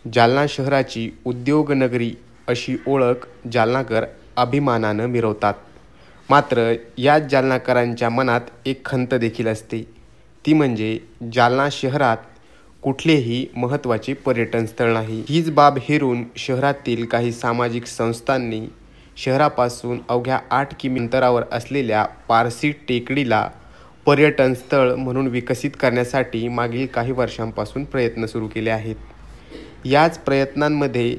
जालना शहराची उद्योगनगरी अशी ओळख जालनाकर अभिमानानं मिरवतात. मात्र याच जालनाकरांच्या मनात एक खंत देखील असते, ती म्हणजे जालना शहरात कुठलेही महत्त्वाचे पर्यटन स्थळ नाही. हीच बाब हेरून शहरातील काही सामाजिक संस्थांनी शहरापासून अवघ्या 8 किमी अंतरावर असलेल्या पारसी टेकडीला पर्यटन स्थळ म्हणून विकसित करण्यासाठी मागील काही वर्षांपासून प्रयत्न सुरू केले आहेत. याच प्रयत्नांमध्ये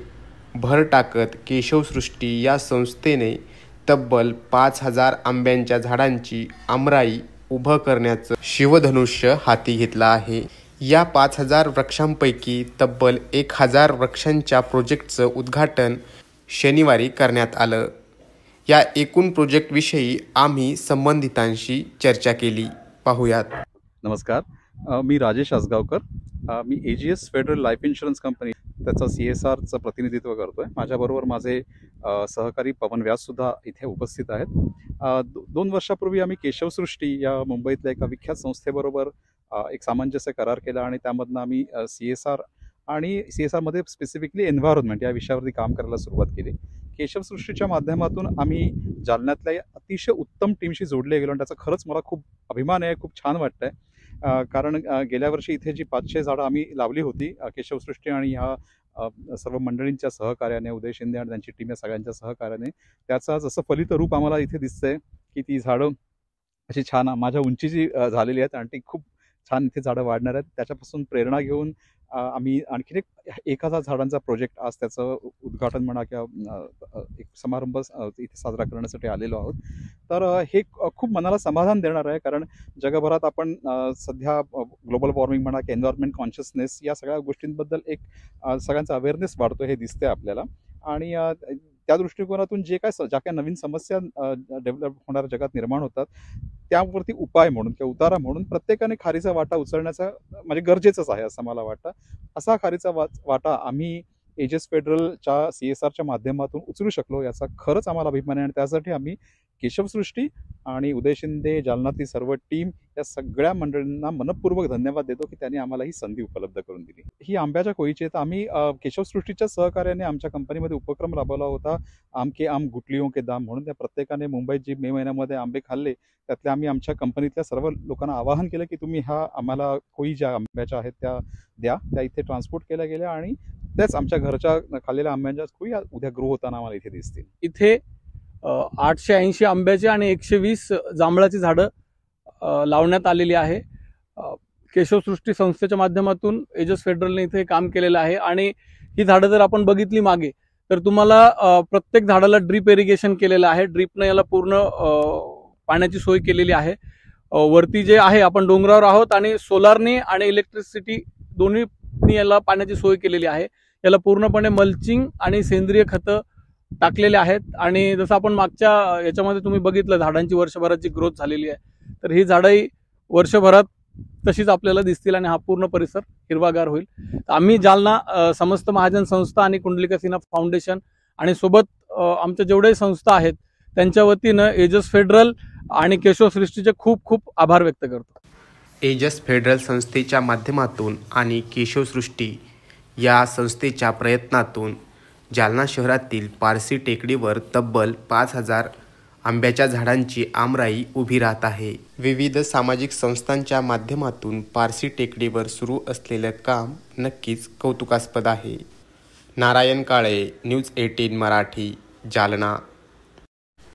भर टाकत केशवसृष्टी या संस्थेने तब्बल 5,000 आंब्याच्या झाडांची आमराई उभं करण्याचं शिवधनुष्य हाती घेतलं आहे. या 5,000 वृक्षांपैकी तब्बल 1,000 वृक्षांच्या प्रोजेक्टचं उद्घाटन शनिवारी करण्यात आलं. या एकूण प्रोजेक्टविषयी आम्ही संबंधितांशी चर्चा केली. पाहूयात. नमस्कार, मी राजेश आसगावकर. मी AGS federal life insurance company त्याचं CSRचं प्रतिनिधित्व करतो आहे. माझ्याबरोबर माझे सहकारी पवन व्याससुद्धा इथे उपस्थित आहेत. 2 वर्षापूर्वी आम्ही केशवसृष्टी या मुंबईतल्या एका विख्यात संस्थेबरोबर एक सामंजस्य करार केला आणि त्यामधनं आम्ही CSR आणि CSRमध्ये स्पेसिफिकली एन्व्हायरमेंट या विषयावरती काम करायला सुरुवात केली. केशवसृष्टीच्या माध्यमातून आम्ही जालन्यातल्या या अतिशय उत्तम टीमशी जोडले गेलो आणि त्याचा खरंच मला खूप अभिमान आहे, खूप छान वाटतं आहे. कारण गेल्या वर्षी इथे जी 500 झाडं आम्ही लावली होती केशवसृष्टी आणि ह्या सर्व मंडळींच्या सहकार्याने, उदय शिंदे आणि त्यांची टीम या सगळ्यांच्या सहकार्याने त्याचं जसं फलित रूप आम्हाला इथे दिसतंय की ती झाडं अशी छान माझ्या उंचीची झालेली आहेत आणि ती खूप छान इथे झाडं वाढणार आहेत. त्याच्यापासून प्रेरणा घेऊन आम्ही आणखीन एक 1,000 झाडांचा प्रोजेक्ट आज त्याचं उद्घाटन म्हणा किंवा एक समारंभ इथे साजरा करण्यासाठी आलेलो आहोत. तर हे खूप मनाला समाधान देणार आहे, कारण जगभरात आपण सध्या ग्लोबल वॉर्मिंग म्हणा की एन्व्हायरमेंट कॉन्शियसनेस या सगळ्या गोष्टींबद्दल एक सगळ्यांचा अवेअरनेस वाढतो हे दिसते आपल्याला. आणि त्या दृष्टिकोनातून ज्या काही नवीन समस्या डेव्हलप होणाऱ्या जगात निर्माण होतात त्यावरती उपाय म्हणून किंवा उतारा म्हणून प्रत्येकाने खारीचा वाटा उचलण्याचा म्हणजे गरजेचंच आहे असं मला वाटतं. असा खारीचा वाटा आम्ही AGS फेडरलच्या CSRच्या माध्यमातून उचलू शकलो याचा खरंच आम्हाला अभिमान आहे. आणि त्यासाठी आम्ही केशवसृष्टी आणि उदय शिंदे, जालनातील सर्व टीम या सगळ्या मंडळींना मनपूर्वक धन्यवाद देतो की त्यांनी आम्हाला ही संधी उपलब्ध करून दिली. ही आंब्याच्या कोळीची आहे. तर आम्ही केशवसृष्टीच्या सहकार्याने आमच्या कंपनीमध्ये उपक्रम राबवला होता, आम के आम गुटलियों के दाम म्हणून. त्या प्रत्येकाने मुंबईत जी मे महिन्यामध्ये आंबे खाल्ले त्यातले आम्ही आमच्या कंपनीतल्या सर्व लोकांना आवाहन केलं की तुम्ही ह्या आम्हाला कोळी ज्या आंब्याच्या आहेत त्या द्या. त्या इथे ट्रान्सपोर्ट केल्या गेल्या आणि त्याच आमच्या घरच्या खाल्लेल्या आंब्यांच्या कोळी उद्या ग्रो होताना आम्हाला इथे दिसतील. इथे 880 आंब्याची आणि 120 जांभळाची झाडं लावण्यात आलेली आहे. केशवसृष्टी संस्थेच्या माध्यमातून AGS फेडरलने इथे काम केलेलं आहे. आणि ही झाडं जर आपण बघितली मागे तर तुम्हाला प्रत्येक झाडाला ड्रीप इरिगेशन केलेलं आहे. ड्रीपनं याला पूर्ण पाण्याची सोय केलेली आहे. वरती जे आहे आपण डोंगरावर आहोत आणि सोलारने आणि इलेक्ट्रिसिटी दोन्ही याला पाण्याची सोय केलेली आहे. याला पूर्णपणे मल्चिंग आणि सेंद्रिय खतं टाकलेले आहेत. आणि जसं आपण मागच्या याच्यामध्ये तुम्ही बघितलं झाडांची वर्षभराची ग्रोथ झालेली आहे, तर ही झाडंही वर्षभरात तशीच आपल्याला दिसतील आणि हा पूर्ण परिसर हिरवागार होईल. आम्ही जालना समस्त महाजन संस्था आणि कुंडलिका सिन्हा फाउंडेशन आणि सोबत आमच्या जेवढे संस्था आहेत त्यांच्या वतीनं AGS फेडरल आणि केशवसृष्टीचे खूप खूप आभार व्यक्त करतो. AGS फेडरल संस्थेच्या माध्यमातून आणि केशवसृष्टी या संस्थेच्या प्रयत्नातून जालना शहरातील पारसी टेकडीवर तब्बल 5,000 आंब्याच्या झाडांची आमराई उभी राहत आहे. विविध सामाजिक संस्थांच्या माध्यमातून पारसी टेकडीवर सुरू असलेलं काम नक्कीच कौतुकास्पद आहे. नारायण काळे, न्यूज 18 मराठी, जालना.